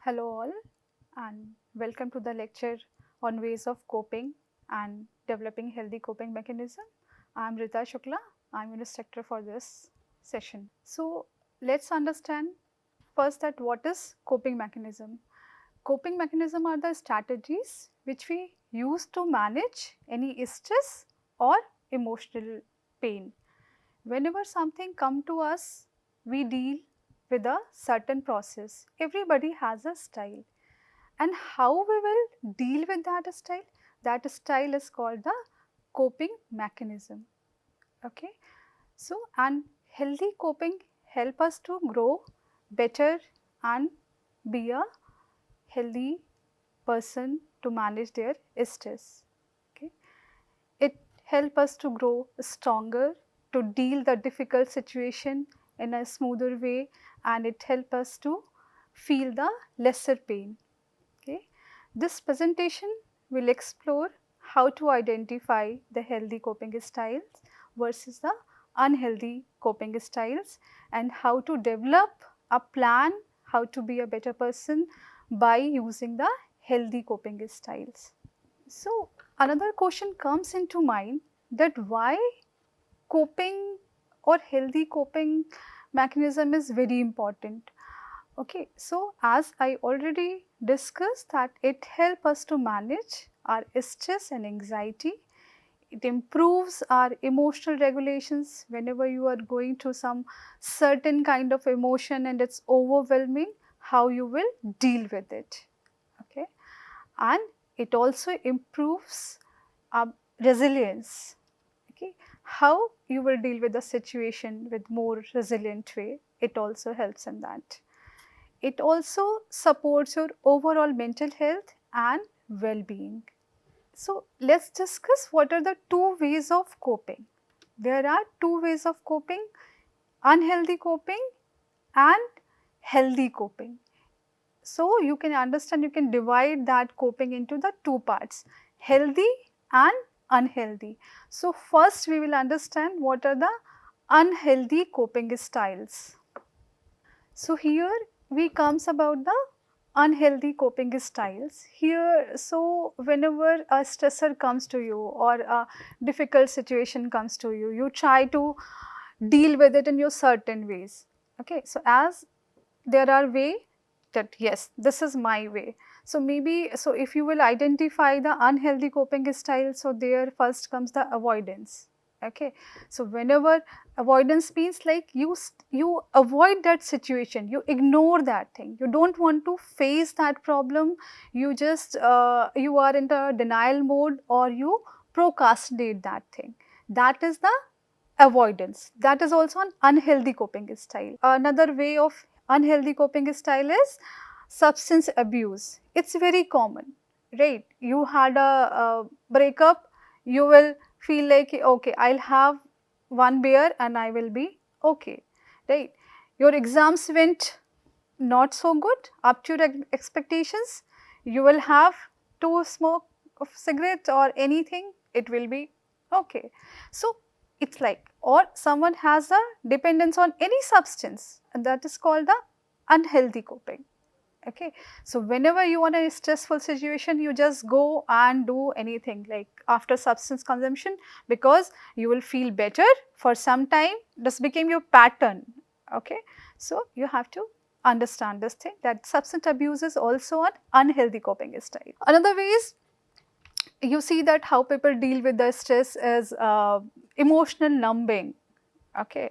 Hello all and welcome to the lecture on ways of coping and developing healthy coping mechanism. I am Rita Shukla, I am instructor for this session. So let's understand first that what is coping mechanism. Coping mechanism are the strategies which we use to manage any stress or emotional pain. Whenever something come to us, we deal with a certain process. Everybody has a style, and how we will deal with that style is called the coping mechanism. Okay. So, and healthy coping help us to grow better and be a healthy person to manage their stress. Okay. It help us to grow stronger, to deal the difficult situation in a smoother way, and it help us to feel the lesser pain. Okay. This presentation will explore how to identify the healthy coping styles versus the unhealthy coping styles, and how to develop a plan how to be a better person by using the healthy coping styles. So, another question comes into mind that why coping or healthy coping mechanism is very important. Okay, so as I already discussed that it helps us to manage our stress and anxiety. It improves our emotional regulations whenever you are going through some certain kind of emotion and it's overwhelming, how you will deal with it. Okay, and it also improves resilience. Okay, how you will deal with the situation with more resilient way, it also helps in that. It also supports your overall mental health and well-being. So, let's discuss what are the two ways of coping. There are two ways of coping: unhealthy coping and healthy coping. So, you can understand, you can divide that coping into the two parts, healthy and unhealthy. So, first we will understand what are the unhealthy coping styles. So, here we comes about the unhealthy coping styles. Here, so whenever a stressor comes to you or a difficult situation comes to you, you try to deal with it in your certain ways. Okay, so as there are way that yes, this is my way. So maybe, so if you will identify the unhealthy coping style, so there first comes the avoidance. Okay, so whenever avoidance means like you avoid that situation, you ignore that thing, you don't want to face that problem, you just you are in the denial mode or you procrastinate that thing. That is the avoidance. That is also an unhealthy coping style. Another way of unhealthy coping style is substance abuse. It's very common, right? You had a breakup, you will feel like okay, I'll have one beer and I will be okay, right? Your exams went not so good up to your expectations, you will have two smoke of cigarette or anything, it will be okay. So, it's like, or someone has a dependence on any substance, and that is called the unhealthy coping. Okay. So, whenever you are in a stressful situation, you just go and do anything like after substance consumption, because you will feel better for some time. This became your pattern. Okay. So, you have to understand this thing that substance abuse is also an unhealthy coping style. Another way is, you see that how people deal with the stress is emotional numbing. Okay.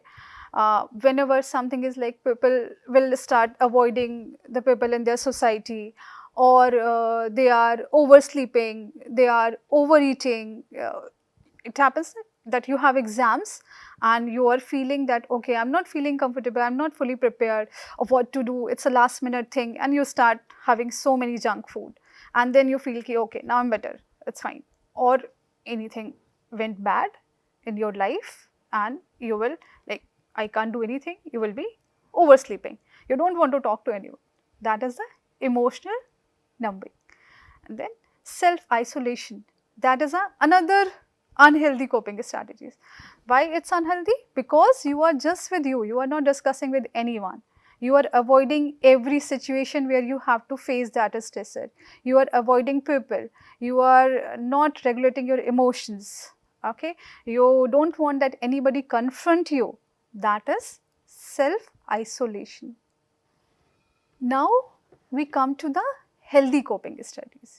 Whenever something is like, people will start avoiding the people in their society, or they are oversleeping, they are overeating. It happens that you have exams and you are feeling that okay, I am not feeling comfortable, I am not fully prepared of what to do, it's a last minute thing, and you start having so many junk food, and then you feel okay, now I am better, it's fine. Or anything went bad in your life and you will like, I can't do anything, you will be oversleeping, you don't want to talk to anyone. That is the emotional numbing. And then self isolation, that is another unhealthy coping strategies. Why it's unhealthy? Because you are just with you are not discussing with anyone. You are avoiding every situation where you have to face that stressor. You are avoiding people. You are not regulating your emotions. Okay, you don't want that anybody confront you. That is self isolation. Now we come to the healthy coping strategies.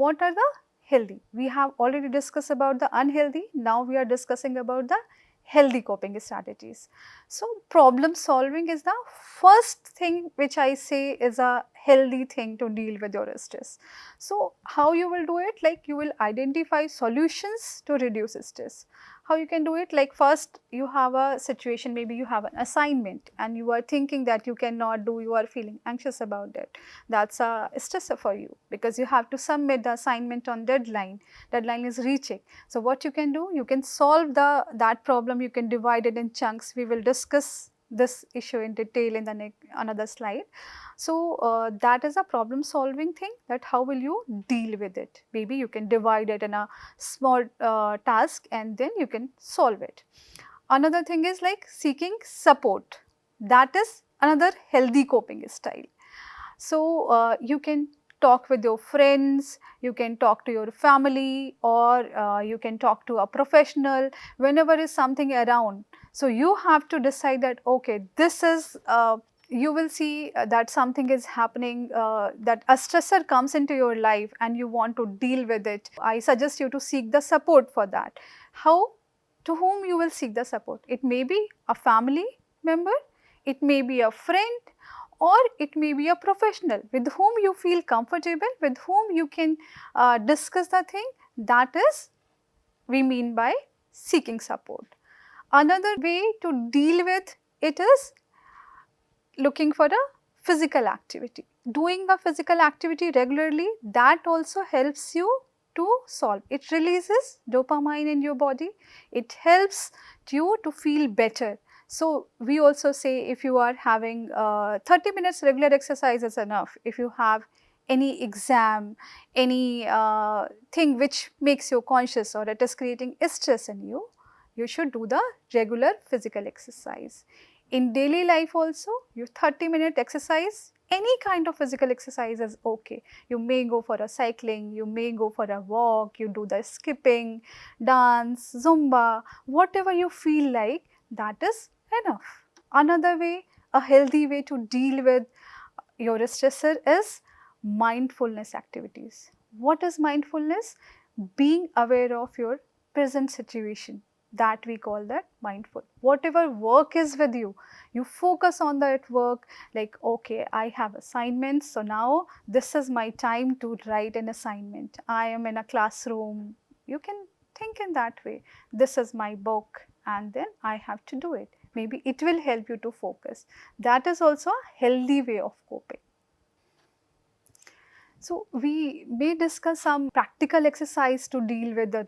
What are the healthy? We have already discussed about the unhealthy. Now we are discussing about the healthy coping strategies. So problem solving is the first thing which I say is a healthy thing to deal with your stress. So how you will do it? Like you will identify solutions to reduce stress. How you can do it? Like first you have a situation, maybe you have an assignment and you are thinking that you cannot do, you are feeling anxious about it. That's a stressor for you because you have to submit the assignment on deadline. Deadline is reaching. So what you can do? You can solve that problem, you can divide it in chunks. We will discuss this issue in detail in the another slide. So that is a problem solving thing, that how will you deal with it. Maybe you can divide it in a small task and then you can solve it. Another thing is like seeking support. That is another healthy coping style. So you can talk with your friends, you can talk to your family, or you can talk to a professional whenever is something around. So you have to decide that okay, this is you will see that something is happening, that a stressor comes into your life and you want to deal with it. I suggest you to seek the support for that. How? To whom you will seek the support? It may be a family member, it may be a friend, or it may be a professional with whom you feel comfortable, with whom you can discuss the thing. That is we mean by seeking support. Another way to deal with it is looking for a physical activity. Doing a physical activity regularly, that also helps you to solve. It releases dopamine in your body. It helps you to feel better. So we also say if you are having 30 minutes regular exercise is enough. If you have any exam, any thing which makes you conscious or it is creating stress in you, you should do the regular physical exercise. In daily life also, your 30-minute exercise, any kind of physical exercise is okay. You may go for a cycling, you may go for a walk, you do the skipping, dance, Zumba, whatever you feel like, that is enough. Another way, a healthy way to deal with your stressor is mindfulness activities. What is mindfulness? Being aware of your present situation, that we call that mindful. Whatever work is with you, you focus on that work, like okay, I have assignments, so now this is my time to write an assignment. I am in a classroom. You can think in that way. This is my book and then I have to do it. Maybe it will help you to focus. That is also a healthy way of coping. So we may discuss some practical exercise to deal with the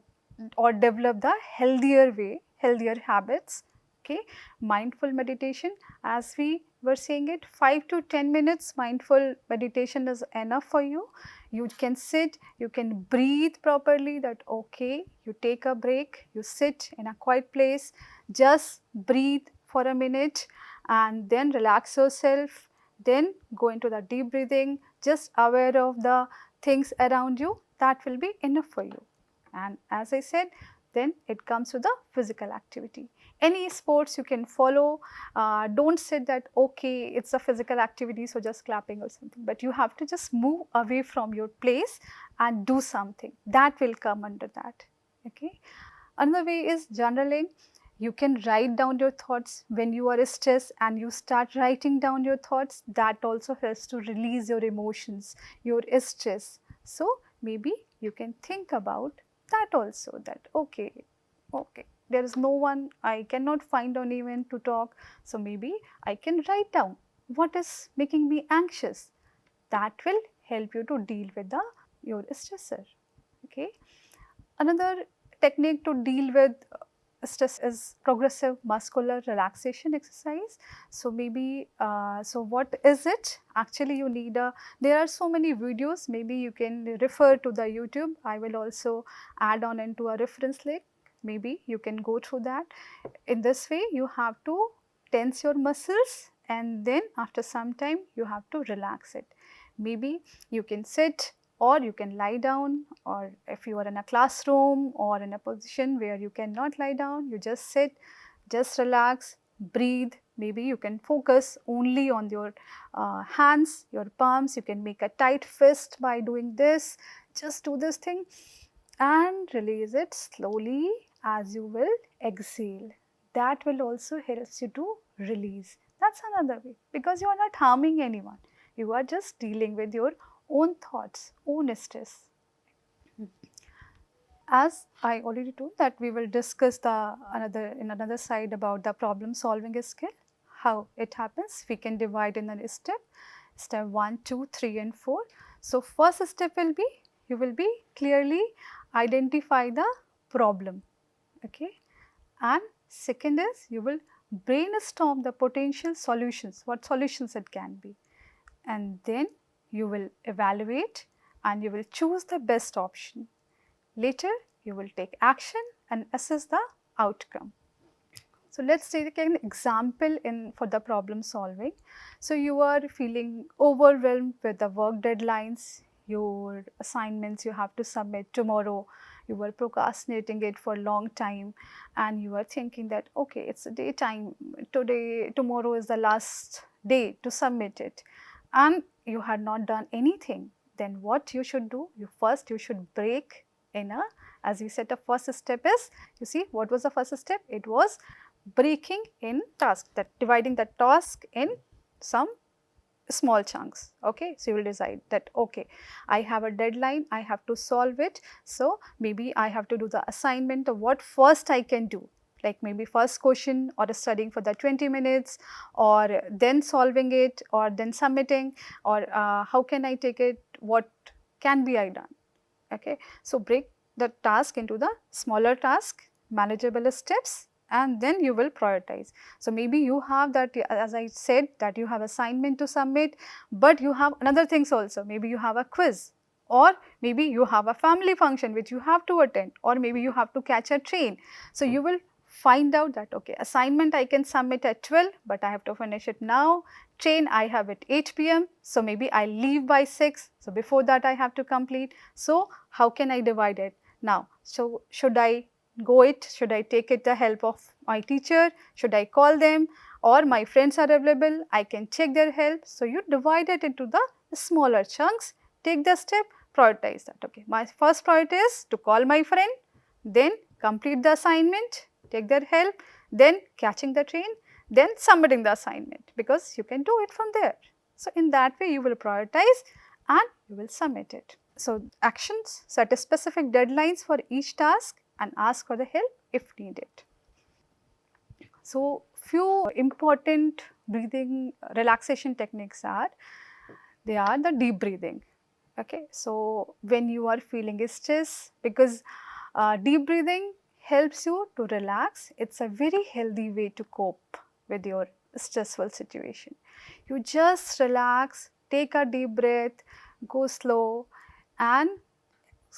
or develop the healthier way, healthier habits. Okay, mindful meditation, as we were saying it, 5 to 10 minutes mindful meditation is enough for you. You can sit, you can breathe properly, that okay, you take a break, you sit in a quiet place, just breathe for a minute and then relax yourself, then go into the deep breathing, just aware of the things around you, that will be enough for you. And as I said, then it comes to the physical activity. Any sports you can follow, don't say that okay, it's a physical activity, so just clapping or something, but you have to just move away from your place and do something, that will come under that. Okay. Another way is journaling. You can write down your thoughts when you are stressed, and you start writing down your thoughts. That also helps to release your emotions, your stress. So maybe you can think about that also, that okay, there is no one, I cannot find anyone to talk. So maybe I can write down what is making me anxious. That will help you to deal with your stressor. Okay. Another technique to deal with stress is progressive muscular relaxation exercise. So maybe, so what is it? Actually you need there are so many videos, maybe you can refer to the YouTube. I will also add on into a reference link. Maybe you can go through that. In this way you have to tense your muscles, and then after some time you have to relax it. Maybe you can sit or you can lie down, or if you are in a classroom or in a position where you cannot lie down, you just sit, just relax, breathe. Maybe you can focus only on your hands, your palms. You can make a tight fist by doing this. Just do this thing and release it slowly as you will exhale. That will also help you to release. That's another way, because you are not harming anyone. You are just dealing with your own thoughts, own stress. As I already told that we will discuss the another side about the problem solving skill, how it happens. We can divide in a step 1, 2, 3 and 4. So first step will be, you will be clearly identify the problem, okay, and second is you will brainstorm the potential solutions, what solutions it can be, and then you will evaluate and you will choose the best option. Later, you will take action and assess the outcome. So, let us take an example for the problem solving. So, you are feeling overwhelmed with the work deadlines, your assignments you have to submit tomorrow, you were procrastinating it for a long time, and you are thinking that okay, it's a daytime, tomorrow is the last day to submit it, and you had not done anything. Then what you should do? You should break in a, as we said, the first step is, you see what was the first step? It was breaking in task, that dividing the task in some small chunks. Okay, so you will decide that okay, I have a deadline, I have to solve it, so maybe I have to do the assignment of what first I can do, like maybe first question or studying for the 20 minutes, or then solving it, or then submitting, or how can I take it, what can be I done. Okay, so break the task into the smaller task, manageable steps, and then you will prioritize. So maybe you have that, as I said, that you have assignment to submit, but you have another things also. Maybe you have a quiz, or maybe you have a family function which you have to attend, or maybe you have to catch a train. So you will find out that okay, assignment I can submit at 12, but I have to finish it now. Train I have at 8 p.m. So maybe I leave by 6. So before that I have to complete. So how can I divide it now? So should I should I take it the help of my teacher? Should I call them? Or my friends are available, I can check their help. So you divide it into the smaller chunks, take the step, prioritize that. Okay, my first priority is to call my friend, then complete the assignment, take their help, then catching the train, then submitting the assignment, because you can do it from there. So in that way you will prioritize and you will submit it. So actions, set specific deadlines for each task and ask for the help if needed. So few important breathing relaxation techniques are, they are the deep breathing. Okay, so when you are feeling stress, because deep breathing helps you to relax. It's a very healthy way to cope with your stressful situation. You just relax, take a deep breath, go slow, and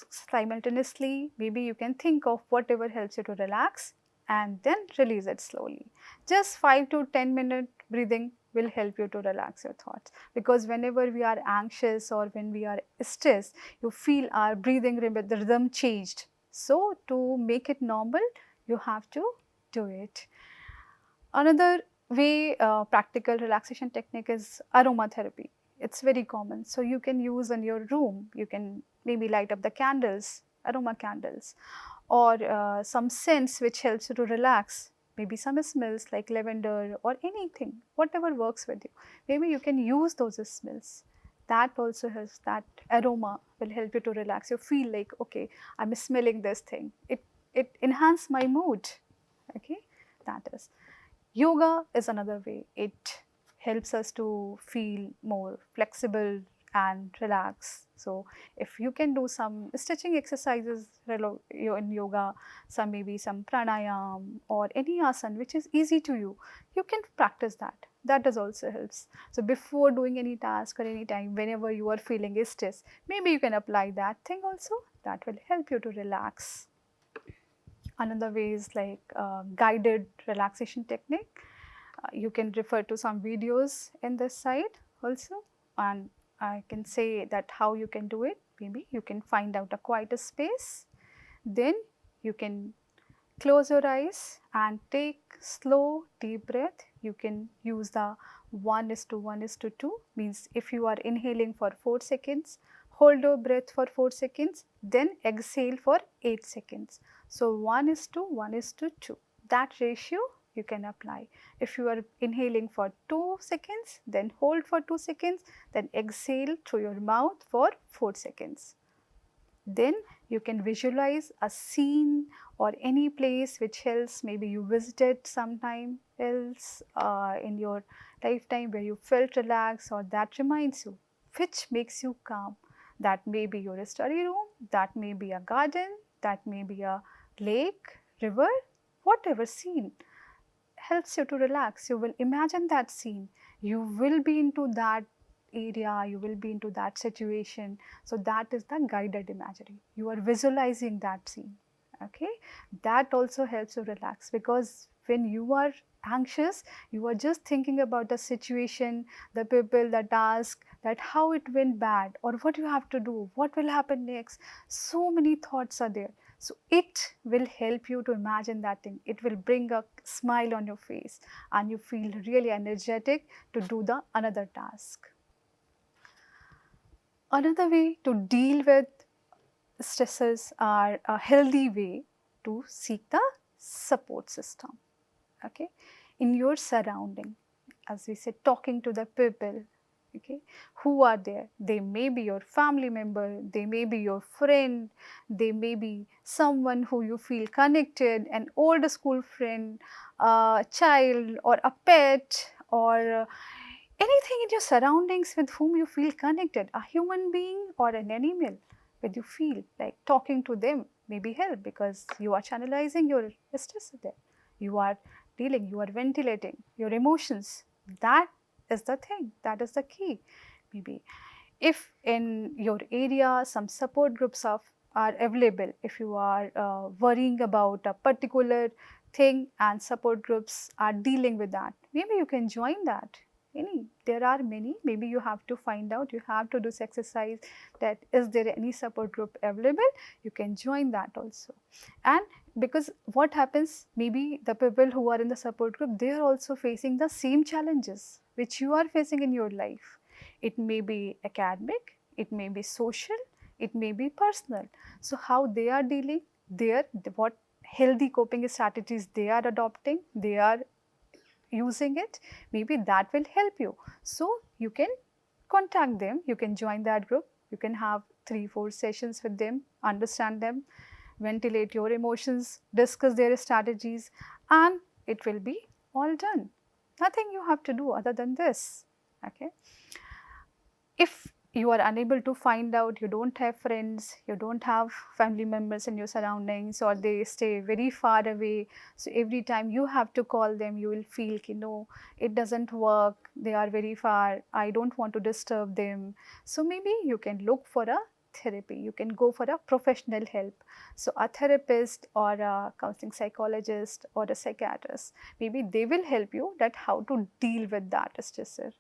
simultaneously maybe you can think of whatever helps you to relax and then release it slowly. Just 5 to 10 minute breathing will help you to relax your thoughts, because whenever we are anxious or when we are stressed, you feel our breathing rhythm changed. So to make it normal, you have to do it. Another way, practical relaxation technique is aromatherapy. It's very common. So you can use in your room, you can maybe light up the candles, aroma candles, or some scents which helps you to relax. Maybe some smells like lavender or anything, whatever works with you. Maybe you can use those smells. That also helps, that aroma will help you to relax. You feel like, okay, I'm smelling this thing. It enhances my mood. Okay, that is. Yoga is another way. It helps us to feel more flexible and relax. So if you can do some stretching exercises in yoga, maybe some pranayam or any asana which is easy to you can practice that. That does also helps. So before doing any task or any time, whenever you are feeling stress, maybe you can apply that thing also. That will help you to relax. Another way is like guided relaxation technique. You can refer to some videos in this site also, and I can say that how you can do it. Maybe you can find out a quieter space, then you can close your eyes and take slow deep breath. You can use the 1:1:2, means if you are inhaling for 4 seconds, hold your breath for 4 seconds, then exhale for 8 seconds. So 1:1:2, that ratio you can apply. If you are inhaling for 2 seconds, then hold for 2 seconds, then exhale through your mouth for 4 seconds. Then you can visualize a scene or any place which else maybe you visited sometime else in your lifetime where you felt relaxed, or that reminds you, which makes you calm. That may be your study room, that may be a garden, that may be a lake, river, whatever scene helps you to relax. You will imagine that scene, you will be into that area, you will be into that situation. So that is the guided imagery. You are visualizing that scene. Okay, that also helps you relax, because when you are anxious, you are just thinking about the situation, the people, the task, that how it went bad, or what you have to do, what will happen next. So many thoughts are there. So it will help you to imagine that thing. It will bring a smile on your face and you feel really energetic to do the another task. Another way to deal with stressors are a healthy way to seek the support system. Okay, in your surrounding, as we said, talking to the people, okay, who are there. They may be your family member, they may be your friend, they may be someone who you feel connected, an old school friend, a child, or a pet, or anything in your surroundings with whom you feel connected, a human being or an animal, where you feel like talking to them maybe help, because you are channelizing your stress there. You are dealing, you are ventilating your emotions. That is the thing, that is the key. Maybe if in your area some support groups are available, if you are worrying about a particular thing and support groups are dealing with that, maybe you can join that. There are many, maybe you have to find out, you have to do this exercise, that is there any support group available, you can join that also. And because what happens, maybe the people who are in the support group, they are also facing the same challenges which you are facing in your life. It may be academic, it may be social, it may be personal. So how they are dealing, what healthy coping strategies they are adopting, they are using it, maybe that will help you. So you can contact them, you can join that group, you can have 3-4 sessions with them, understand them, ventilate your emotions, discuss their strategies, and it will be all done. Nothing you have to do other than this. Okay. If you are unable to find out, you don't have friends, you don't have family members in your surroundings, or they stay very far away, so every time you have to call them, you will feel, no, it doesn't work, they are very far, I don't want to disturb them. So maybe you can look for a therapy, you can go for a professional help. So a therapist or a counseling psychologist or a psychiatrist, maybe they will help you that how to deal with that stressor.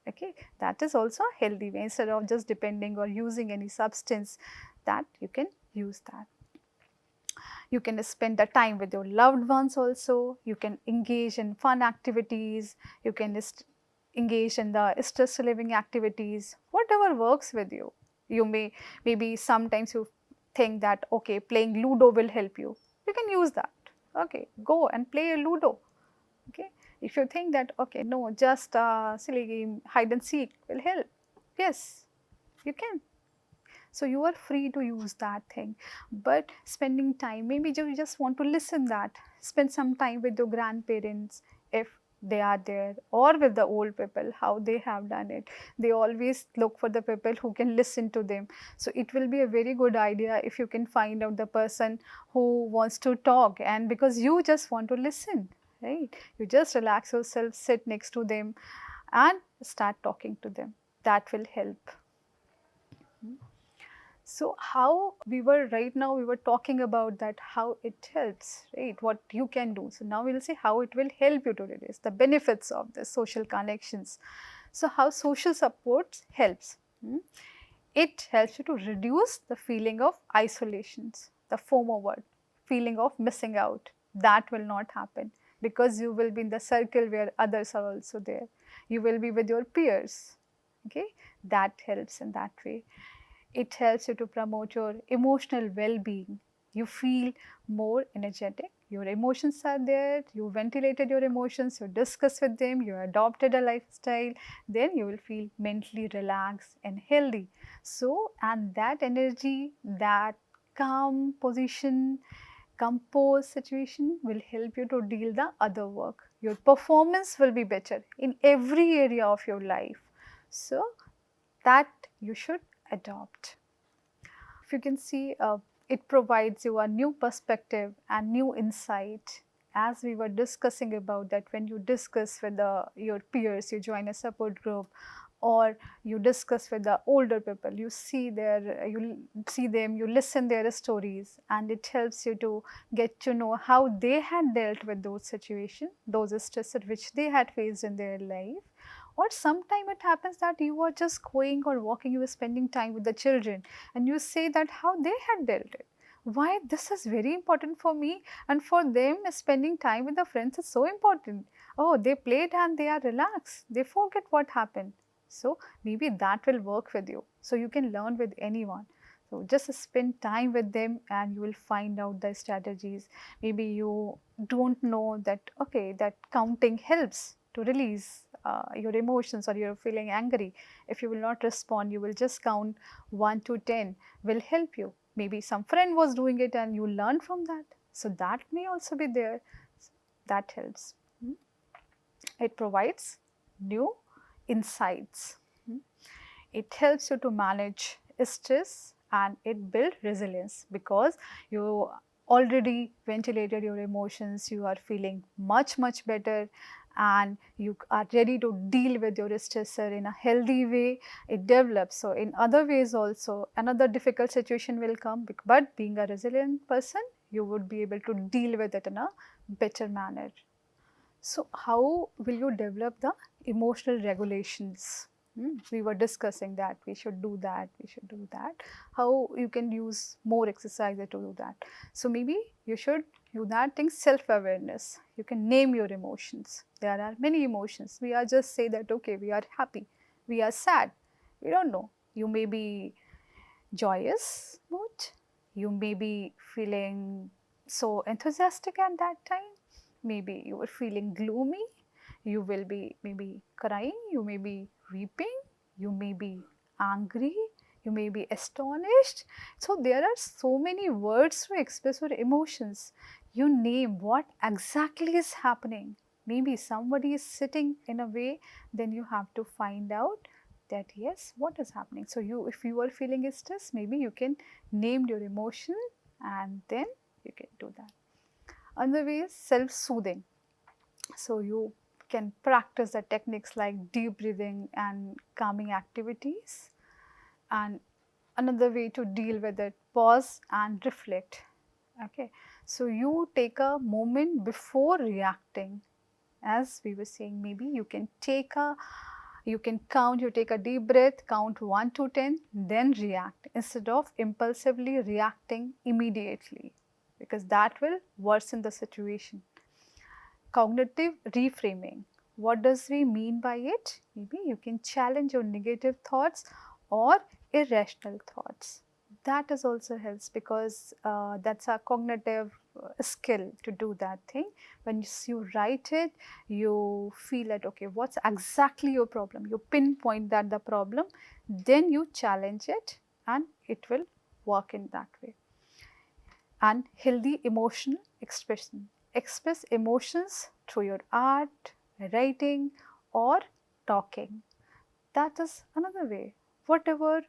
Okay, that is also a healthy way. Instead of just depending or using any substance, that you can use that. You can spend the time with your loved ones also. You can engage in fun activities. You can engage in the stress relieving activities, whatever works with you. You maybe sometimes you think that, okay, playing Ludo will help you. You can use that. Okay, go and play a Ludo. Okay. If you think that, okay, no, just a silly game, hide and seek will help. Yes, you can. So you are free to use that thing. But spending time, maybe you just want to listen that. Spend some time with your grandparents if they are there, or with the old people, how they have done it. They always look for the people who can listen to them. So it will be a very good idea if you can find out the person who wants to talk, and because you just want to listen. Right? You just relax yourself, sit next to them and start talking to them. That will help. So how we were right now, we were talking about that, how it helps, right? What you can do. So now we'll see how it will help you to reduce the benefits of the social connections. So how social support helps. It helps you to reduce the feeling of isolations, the FOMO word, feeling of missing out. That will not happen because you will be in the circle where others are also there. You will be with your peers. Okay, that helps in that way. It helps you to promote your emotional well-being. You feel more energetic. Your emotions are there. You ventilated your emotions. You discuss with them. You adopted a lifestyle. Then you will feel mentally relaxed and healthy. So, and that energy, that calm position, composed situation will help you to deal the other work. Your performance will be better in every area of your life. So, that you should adopt. If you can see, it provides you a new perspective and new insight. As we were discussing about that, when you discuss with your peers, you join a support group, or you discuss with the older people, you see you see them, you listen their stories, and it helps you to get to know how they had dealt with those situations, those stresses which they had faced in their life. Or sometime it happens that you are just going or walking, you are spending time with the children, and you say that how they had dealt it. Why this is very important for me, and for them spending time with the friends is so important. Oh, they played and they are relaxed. They forget what happened. So maybe that will work with you. So you can learn with anyone. So just spend time with them and you will find out the strategies. Maybe you don't know that, okay, that counting helps to release your emotions, or you're feeling angry. If you will not respond, you will just count 1 to 10 will help you. Maybe some friend was doing it and you learn from that. So that may also be there. That helps. It provides new insights. It helps you to manage stress and it builds resilience because you already ventilated your emotions, you are feeling much better, and you are ready to deal with your stressor in a healthy way. It develops. So in other ways also, another difficult situation will come, but being a resilient person, you would be able to deal with it in a better manner. So how will you develop the emotional regulations? We were discussing that we should do that, we should do that. How you can use more exercise to do that. So maybe you should do that thing, self-awareness. You can name your emotions. There are many emotions. We are just say that, okay, we are happy, we are sad. We don't know. You may be joyous mood. You may be feeling so enthusiastic at that time. Maybe you are feeling gloomy. You will be maybe crying. You may be weeping. You may be angry. You may be astonished. So there are so many words to express your emotions. You name what exactly is happening. Maybe somebody is sitting in a way, then you have to find out that yes, what is happening. So you, if you are feeling stress, maybe you can name your emotion and then you can do that. Another way is self-soothing. So you can practice the techniques like deep breathing and calming activities. And another way to deal with it, pause and reflect. Okay, so you take a moment before reacting. As we were saying, maybe you can count, you take a deep breath, count 1 to 10, then react instead of impulsively reacting immediately, because that will worsen the situation. Cognitive reframing. What does we mean by it? Maybe you can challenge your negative thoughts or irrational thoughts. That is also helps because that's a cognitive skill to do that thing. When you write it, you feel that, okay, what's exactly your problem? You pinpoint that the problem, then you challenge it and it will work in that way. And healthy emotional expression. Express emotions through your art, writing, or talking. That is another way. Whatever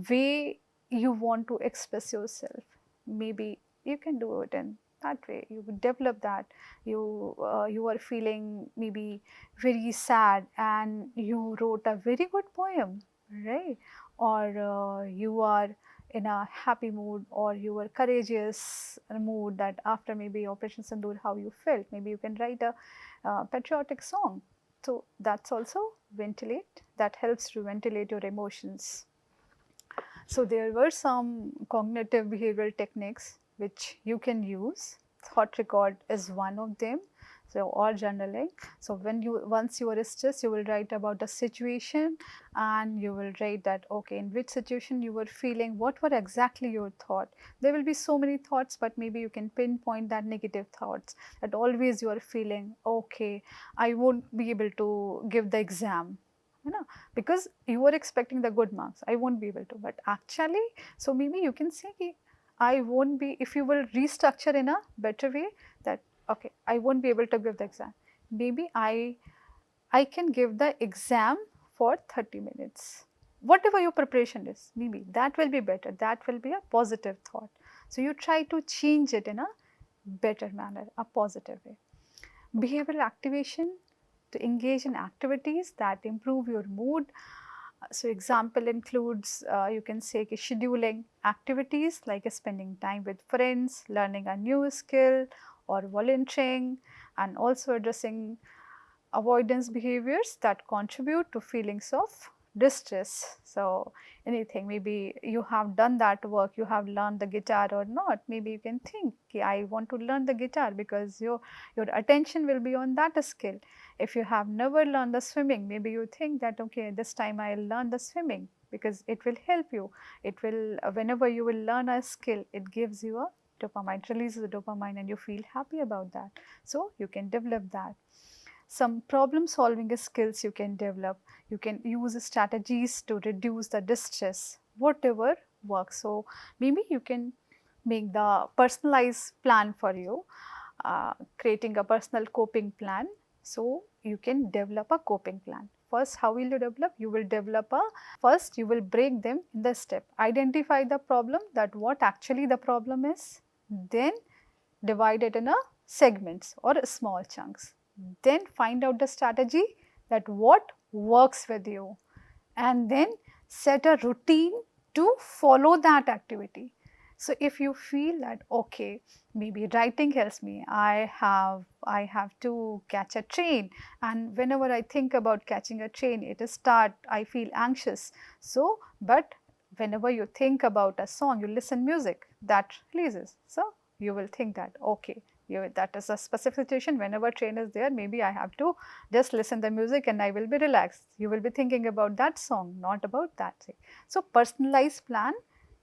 way you want to express yourself, maybe you can do it in that way. You develop that. You are feeling maybe very sad and you wrote a very good poem, right? Or you are in a happy mood, or you were courageous mood, that after maybe Operation Sindoor how you felt, maybe you can write a patriotic song. So that's also ventilate, that helps to ventilate your emotions. So there were some cognitive behavioral techniques which you can use. Thought record is one of them. So, or journaling. So when you, once you are stressed, you will write about the situation, and you will write that, okay, in which situation you were feeling, what were exactly your thought. There will be so many thoughts, but maybe you can pinpoint that negative thoughts, that always you are feeling, okay, I won't be able to give the exam, you know, because you were expecting the good marks, I won't be able to, but actually, so maybe you can say, I won't be, if you will restructure in a better way, that okay, I won't be able to give the exam, maybe I can give the exam for 30 minutes. Whatever your preparation is, maybe that will be better, that will be a positive thought. So you try to change it in a better manner, a positive way. Behavioral activation, to engage in activities that improve your mood. So example includes, you can say scheduling activities like spending time with friends, learning a new skill, or volunteering, and also addressing avoidance behaviors that contribute to feelings of distress. So anything, maybe you have done that work, you have learned the guitar or not, maybe you can think, okay, I want to learn the guitar, because your attention will be on that skill. If you have never learned the swimming, maybe you think that, okay, this time I will learn the swimming, because it will help you. It will, whenever you will learn a skill, it gives you a dopamine, it releases the dopamine, and you feel happy about that. So you can develop that. Some problem solving skills you can develop. You can use strategies to reduce the distress, whatever works. So maybe you can make the personalized plan for you, creating a personal coping plan. So you can develop a coping plan. First, how will you develop? You will develop a, first you will break them in the step. Identify the problem, that what actually the problem is, then divide it in a segments or small chunks. Then find out the strategy, that what works with you, and then set a routine to follow that activity. So if you feel that, okay, maybe writing helps me, I have to catch a train, and whenever I think about catching a train, I feel anxious. So but whenever you think about a song, you listen music, that releases. So you will think that, okay, that is a specific situation, whenever train is there, maybe I have to just listen the music and I will be relaxed. You will be thinking about that song, not about that thing. So personalized plan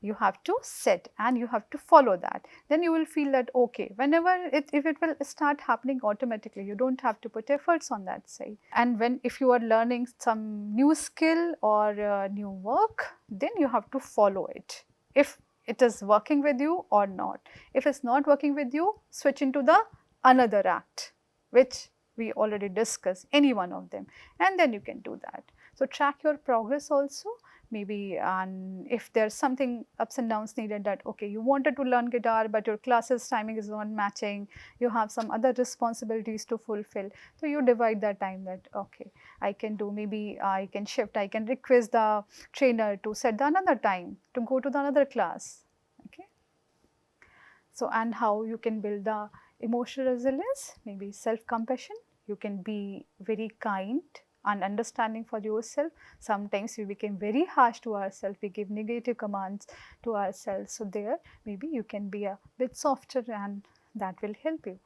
you have to set, and you have to follow that. Then you will feel that, okay, whenever if it will start happening automatically, you don't have to put efforts on that side. And when, if you are learning some new skill or new work, then you have to follow it, if it is working with you or not. If it's not working with you, switch into the another act, which we already discussed, any one of them, and then you can do that. So track your progress also, maybe, and if there's something ups and downs needed, that okay, you wanted to learn guitar, but your classes timing is not matching, you have some other responsibilities to fulfill, so you divide that time, that okay, I can do, maybe I can shift, I can request the trainer to set the another time to go to the another class. Okay. So and how you can build the emotional resilience, maybe self-compassion, you can be very kind and understanding for yourself. Sometimes we became very harsh to ourselves, we give negative commands to ourselves. So there maybe you can be a bit softer, and that will help you.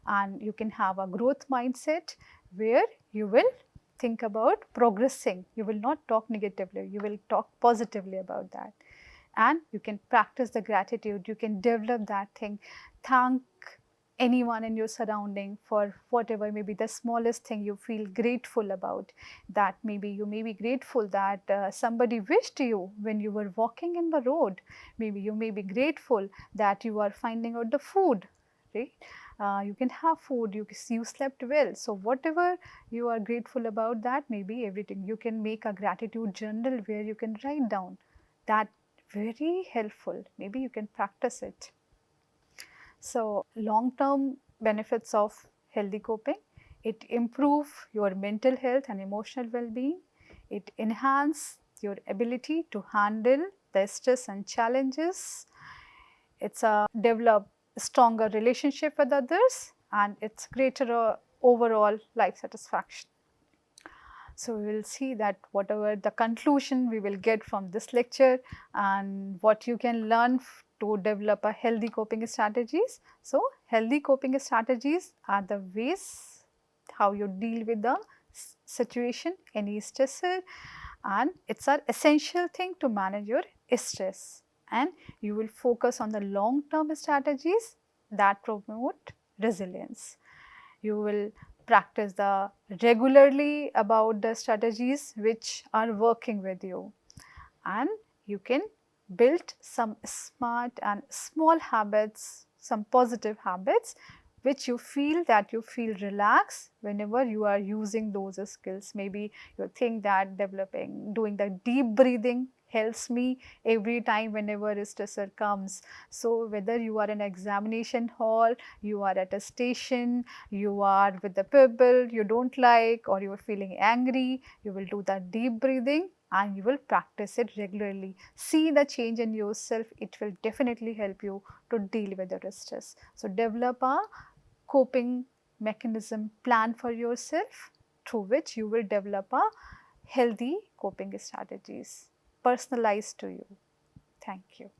And you can have a growth mindset, where you will think about progressing, you will not talk negatively, you will talk positively about that. And you can practice the gratitude, you can develop that thing, thank anyone in your surrounding for whatever, maybe the smallest thing you feel grateful about. That maybe you may be grateful that somebody wished you when you were walking in the road, maybe you may be grateful that you are finding out the food, right? You can have food, you slept well. So whatever you are grateful about, that maybe everything, you can make a gratitude journal where you can write down that. Very helpful, maybe you can practice it. So long term benefits of healthy coping, it improve your mental health and emotional well-being, it enhance your ability to handle the stress and challenges. It's a develop stronger relationship with others, and it's greater overall life satisfaction. So we will see that whatever the conclusion we will get from this lecture and what you can learn to develop a healthy coping strategies. So healthy coping strategies are the ways how you deal with the situation, any stressor, and it's an essential thing to manage your stress, and you will focus on the long term strategies that promote resilience. You will practice the regularly about the strategies which are working with you, and you can build some smart and small habits, some positive habits which you feel relaxed whenever you are using those skills. Maybe you think that doing the deep breathing helps me every time whenever a stressor comes. So whether you are in an examination hall, you are at a station, you are with the people you don't like, or you are feeling angry, you will do that deep breathing and you will practice it regularly. See the change in yourself, it will definitely help you to deal with the stress. So develop a coping mechanism plan for yourself through which you will develop a healthy coping strategies personalized to you. Thank you.